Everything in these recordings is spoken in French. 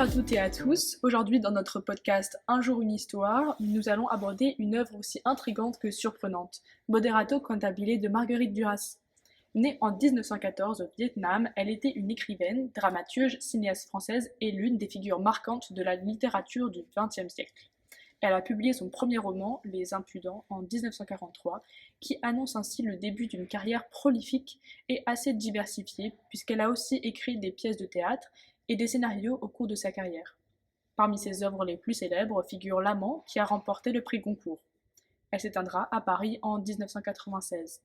à toutes et à tous. Aujourd'hui, dans notre podcast Un jour une histoire, nous allons aborder une œuvre aussi intrigante que surprenante, Moderato Cantabile de Marguerite Duras. Née en 1914 au Vietnam, elle était une écrivaine, dramaturge, cinéaste française et l'une des figures marquantes de la littérature du XXe siècle. Elle a publié son premier roman, Les Impudents, en 1943, qui annonce ainsi le début d'une carrière prolifique et assez diversifiée, puisqu'elle a aussi écrit des pièces de théâtre et des scénarios au cours de sa carrière. Parmi ses œuvres les plus célèbres figure L'Amant, qui a remporté le prix Goncourt. Elle s'éteindra à Paris en 1996.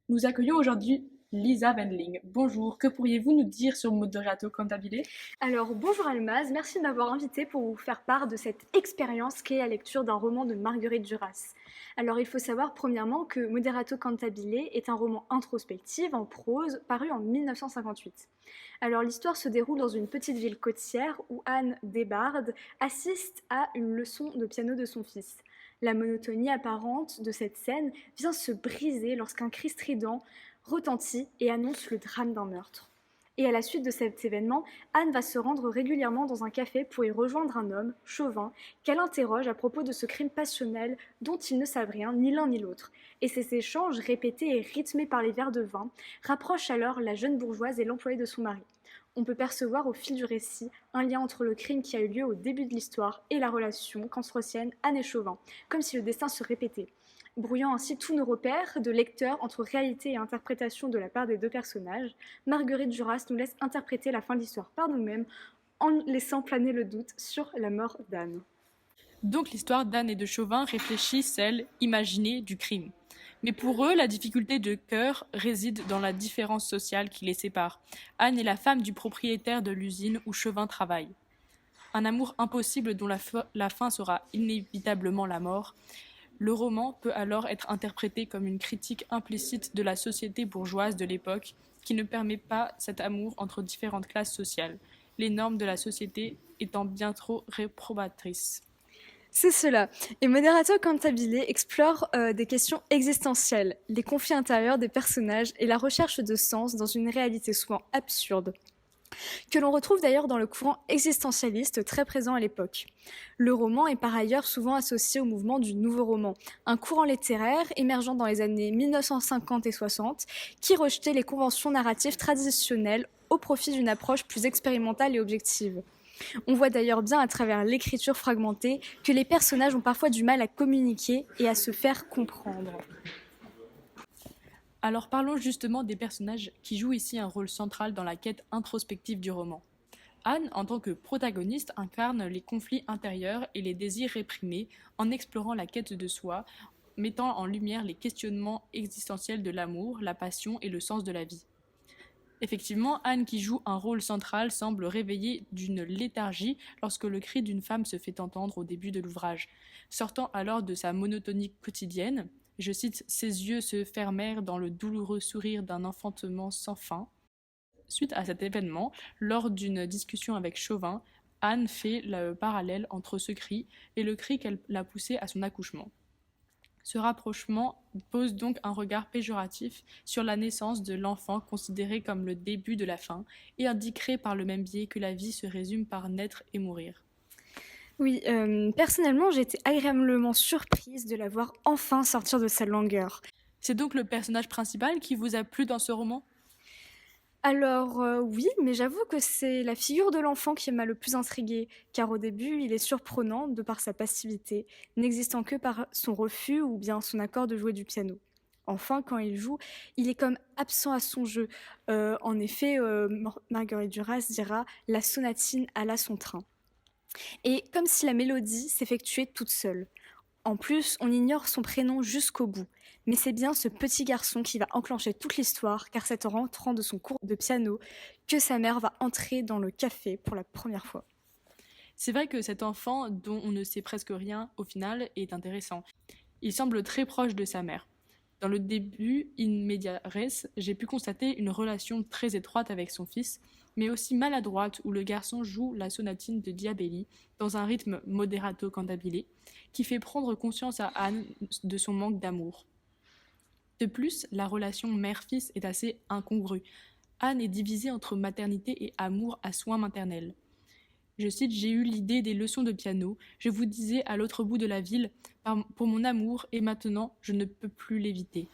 Nous accueillons aujourd'hui Lisa Wendling. Bonjour, que pourriez-vous nous dire sur Moderato Cantabile? Alors bonjour Almaz, merci de m'avoir invité pour vous faire part de cette expérience qu'est la lecture d'un roman de Marguerite Duras. Alors il faut savoir premièrement que Moderato Cantabile est un roman introspectif en prose paru en 1958. Alors l'histoire se déroule dans une petite ville côtière où Anne Desbardes assiste à une leçon de piano de son fils. La monotonie apparente de cette scène vient se briser lorsqu'un cri strident retentit et annonce le drame d'un meurtre. Et à la suite de cet événement, Anne va se rendre régulièrement dans un café pour y rejoindre un homme, Chauvin, qu'elle interroge à propos de ce crime passionnel dont ils ne savent rien, ni l'un ni l'autre. Et ces échanges, répétés et rythmés par les verres de vin, rapprochent alors la jeune bourgeoise et l'employé de son mari. On peut percevoir au fil du récit un lien entre le crime qui a eu lieu au début de l'histoire et la relation qu'entretiennent Anne et Chauvin, comme si le destin se répétait, brouillant ainsi tous nos repères de lecteurs entre réalité et interprétation de la part des deux personnages. Marguerite Duras nous laisse interpréter la fin de l'histoire par nous-mêmes en laissant planer le doute sur la mort d'Anne. Donc l'histoire d'Anne et de Chauvin réfléchit celle imaginée du crime. Mais pour eux, la difficulté de cœur réside dans la différence sociale qui les sépare. Anne est la femme du propriétaire de l'usine où Chauvin travaille. Un amour impossible dont la fin sera inévitablement la mort. Le roman peut alors être interprété comme une critique implicite de la société bourgeoise de l'époque qui ne permet pas cet amour entre différentes classes sociales, les normes de la société étant bien trop réprobatrices. C'est cela. Et Moderato Cantabile explore des questions existentielles, les conflits intérieurs des personnages et la recherche de sens dans une réalité souvent absurde, que l'on retrouve d'ailleurs dans le courant existentialiste très présent à l'époque. Le roman est par ailleurs souvent associé au mouvement du nouveau roman, un courant littéraire émergeant dans les années 1950 et 60 qui rejetait les conventions narratives traditionnelles au profit d'une approche plus expérimentale et objective. On voit d'ailleurs bien à travers l'écriture fragmentée que les personnages ont parfois du mal à communiquer et à se faire comprendre. Alors parlons justement des personnages qui jouent ici un rôle central dans la quête introspective du roman. Anne, en tant que protagoniste, incarne les conflits intérieurs et les désirs réprimés en explorant la quête de soi, mettant en lumière les questionnements existentiels de l'amour, la passion et le sens de la vie. Effectivement, Anne, qui joue un rôle central, semble réveillée d'une léthargie lorsque le cri d'une femme se fait entendre au début de l'ouvrage. Sortant alors de sa monotonie quotidienne, je cite, « Ses yeux se fermèrent dans le douloureux sourire d'un enfantement sans fin ». Suite à cet événement, lors d'une discussion avec Chauvin, Anne fait le parallèle entre ce cri et le cri qu'elle l'a poussé à son accouchement. Ce rapprochement pose donc un regard péjoratif sur la naissance de l'enfant considéré comme le début de la fin et indiquerait par le même biais que la vie se résume par naître et mourir. Oui, personnellement, j'ai été agréablement surprise de la voir enfin sortir de sa langueur. C'est donc le personnage principal qui vous a plu dans ce roman ? Alors oui, mais j'avoue que c'est la figure de l'enfant qui m'a le plus intriguée, car au début, il est surprenant de par sa passivité, n'existant que par son refus ou bien son accord de jouer du piano. Enfin, quand il joue, il est comme absent à son jeu. En effet, Marguerite Duras dira « la sonatine alla son train ». Et comme si la mélodie s'effectuait toute seule. En plus, on ignore son prénom jusqu'au bout. Mais c'est bien ce petit garçon qui va enclencher toute l'histoire, car c'est en rentrant de son cours de piano que sa mère va entrer dans le café pour la première fois. C'est vrai que cet enfant, dont on ne sait presque rien au final, est intéressant. Il semble très proche de sa mère. Dans le début, in media res, j'ai pu constater une relation très étroite avec son fils, mais aussi maladroite où le garçon joue la sonatine de Diabelli dans un rythme moderato cantabile qui fait prendre conscience à Anne de son manque d'amour. De plus, la relation mère-fils est assez incongrue. Anne est divisée entre maternité et amour à soins maternels. Je cite: J'ai eu l'idée des leçons de piano, je vous disais à l'autre bout de la ville, pour mon amour, et maintenant je ne peux plus l'éviter.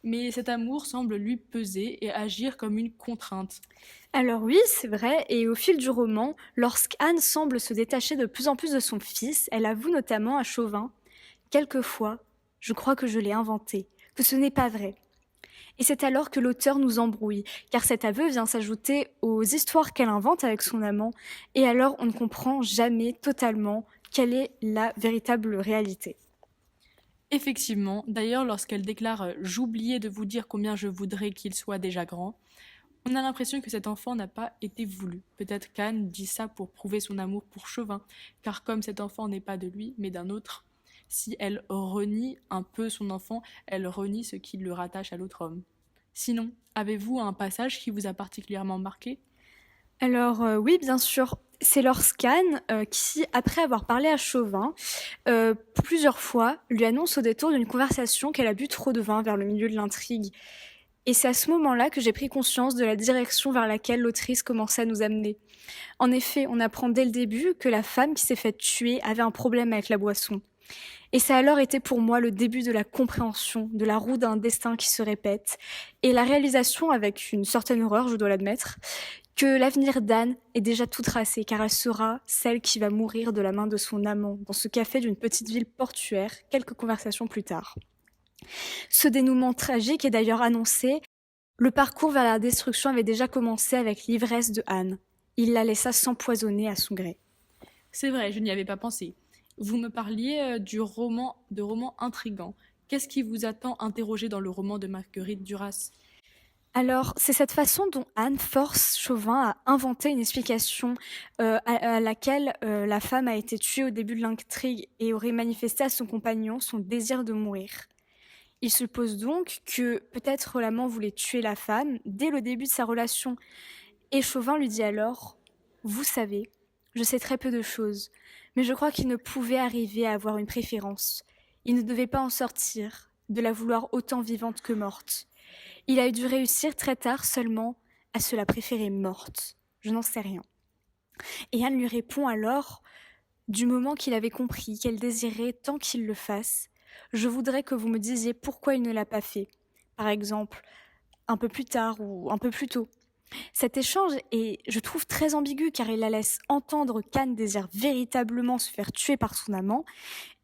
Mais cet amour semble lui peser et agir comme une contrainte. Alors oui, c'est vrai, et au fil du roman, lorsqu'Anne semble se détacher de plus en plus de son fils, elle avoue notamment à Chauvin: quelquefois, je crois que je l'ai inventé, que ce n'est pas vrai. Et c'est alors que l'auteur nous embrouille, car cet aveu vient s'ajouter aux histoires qu'elle invente avec son amant, et alors on ne comprend jamais totalement quelle est la véritable réalité. Effectivement, d'ailleurs, lorsqu'elle déclare J'oubliais de vous dire combien je voudrais qu'il soit déjà grand, on a l'impression que cet enfant n'a pas été voulu. Peut-être qu'Anne dit ça pour prouver son amour pour Chauvin, car comme cet enfant n'est pas de lui, mais d'un autre, si elle renie un peu son enfant, elle renie ce qui le rattache à l'autre homme. Sinon, avez-vous un passage qui vous a particulièrement marqué? Alors oui, bien sûr, c'est lorsqu'Anne, qui, après avoir parlé à Chauvin, plusieurs fois, lui annonce au détour d'une conversation qu'elle a bu trop de vin vers le milieu de l'intrigue. Et c'est à ce moment-là que j'ai pris conscience de la direction vers laquelle l'autrice commençait à nous amener. En effet, on apprend dès le début que la femme qui s'est faite tuer avait un problème avec la boisson. Et ça a alors été pour moi le début de la compréhension de la roue d'un destin qui se répète, et la réalisation, avec une certaine horreur, je dois l'admettre, que l'avenir d'Anne est déjà tout tracé, car elle sera celle qui va mourir de la main de son amant dans ce café d'une petite ville portuaire, quelques conversations plus tard. Ce dénouement tragique est d'ailleurs annoncé. Le parcours vers la destruction avait déjà commencé avec l'ivresse de Anne. Il la laissa s'empoisonner à son gré. C'est vrai, je n'y avais pas pensé. Vous me parliez de romans intrigants. Qu'est-ce qui vous a tant interrogé dans le roman de Marguerite Duras? Alors, c'est cette façon dont Anne force Chauvin à inventer une explication à laquelle la femme a été tuée au début de l'intrigue et aurait manifesté à son compagnon son désir de mourir. Il suppose donc que peut-être l'amant voulait tuer la femme dès le début de sa relation. Et Chauvin lui dit alors: vous savez, je sais très peu de choses, mais je crois qu'il ne pouvait arriver à avoir une préférence. Il ne devait pas en sortir, de la vouloir autant vivante que morte. Il a dû réussir très tard seulement à se la préférer morte. Je n'en sais rien. Et Anne lui répond alors: du moment qu'il avait compris qu'elle désirait tant qu'il le fasse, je voudrais que vous me disiez pourquoi il ne l'a pas fait. Par exemple, un peu plus tard ou un peu plus tôt. Cet échange est, je trouve, très ambigu car il la laisse entendre qu'Anne désire véritablement se faire tuer par son amant,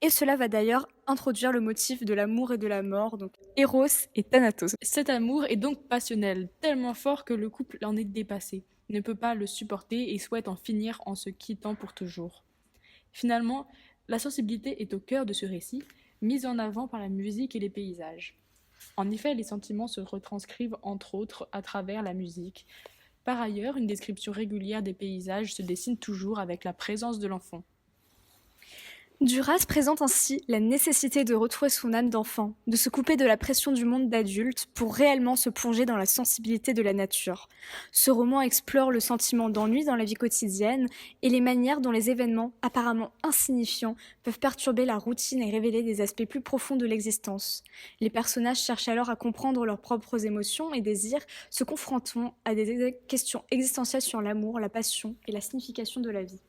et cela va d'ailleurs introduire le motif de l'amour et de la mort, donc Eros et Thanatos. Cet amour est donc passionnel, tellement fort que le couple en est dépassé, ne peut pas le supporter et souhaite en finir en se quittant pour toujours. Finalement, la sensibilité est au cœur de ce récit, mise en avant par la musique et les paysages. En effet, les sentiments se retranscrivent entre autres à travers la musique. Par ailleurs, une description régulière des paysages se dessine toujours avec la présence de l'enfant. Duras présente ainsi la nécessité de retrouver son âme d'enfant, de se couper de la pression du monde d'adulte pour réellement se plonger dans la sensibilité de la nature. Ce roman explore le sentiment d'ennui dans la vie quotidienne et les manières dont les événements apparemment insignifiants peuvent perturber la routine et révéler des aspects plus profonds de l'existence. Les personnages cherchent alors à comprendre leurs propres émotions et désirs, se confrontant à des questions existentielles sur l'amour, la passion et la signification de la vie.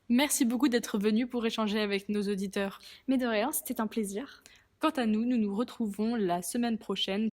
Merci beaucoup d'être venu pour échanger avec nos auditeurs. Mais de rien, c'était un plaisir. Quant à nous, nous nous retrouvons la semaine prochaine